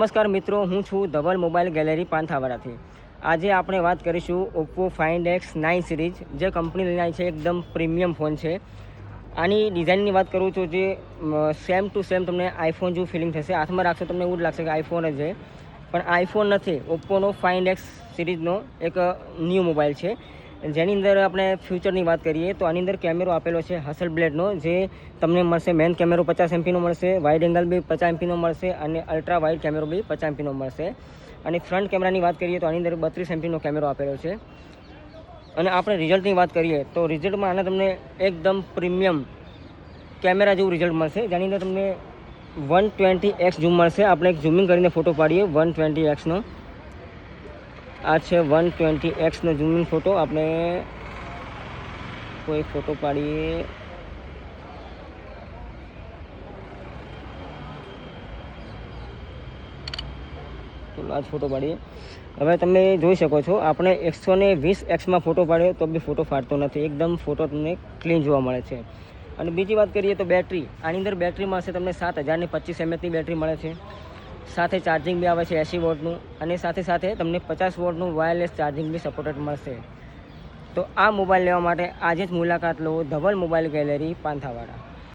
નમસ્કાર મિત્રો, હું છું ધવલ મોબાઈલ ગેલેરી પાંથાવાડાથી. આજે આપણે વાત કરીશું ઓપ્પો ફાઇન્ડ એક્સ 9 સિરીઝ, જે કંપની લઈને આવી છે. એકદમ પ્રીમિયમ ફોન છે. આની ડિઝાઇનની વાત કરું તો જે સેમ ટુ સેમ તમને આઈફોન જેવું ફિલિંગ થશે. હાથમાં રાખશો તમને એવું જ લાગશે કે આઈફોન જ છે, પણ આઈફોન નથી. ઓપ્પોનો ફાઇન્ડ એક્સ સિરીઝનો એક ન્યૂ મોબાઈલ છે, જેની અંદર આપણે ફ્યુચરની વાત કરીએ તો આની અંદર કેમેરો આપેલો છે હસલબ્લેડનો, જે તમને મળશે. મેન કેમેરો 50 એમપીનો મળશે, વાઇડ એંગલ બી 50 એમપીનો મળશે અને અલ્ટ્રા વાઇડ કેમેરો બી 50 એમપીનો મળશે. અને ફ્રન્ટ કેમેરાની વાત કરીએ તો આની અંદર 32 એમપીનો કેમેરો આપેલો છે. અને આપણે રિઝલ્ટની વાત કરીએ તો રિઝલ્ટમાં આને તમને એકદમ પ્રીમિયમ કેમેરા જેવું રિઝલ્ટ મળશે, જેની અંદર તમને 120x ઝૂમ મળશે. આપણે એક ઝૂમિંગ કરીને ફોટો પાડીએ 120xનો. આ છે 120xનો ઝૂમિંગ ફોટો. આપણે કોઈ ફોટો પાડીએ. આ જ ફોટો પાડીએ. હવે તમે જોઈ શકો છો, આપણે 120xમાં ફોટો પાડ્યો તો બી ફોટો ફાટતો નથી. એકદમ ફોટો તમને ક્લીન જોવા મળે છે. અને બીજી વાત કરીએ તો બેટરી. આની અંદર બેટરી મળશે તમને 7025 mAhની બેટરી મળે છે. સાથે ચાર્જિંગ બી આવે છે 80 વોટનું, અને સાથે સાથે તમને 50 વોટનું વાયરલેસ ચાર્જિંગ બી સપોર્ટેડ મળશે. તો આ મોબાઈલ લેવા માટે આજે જ મુલાકાત લો ધવલ મોબાઈલ ગેલેરી પાંથાવાડા.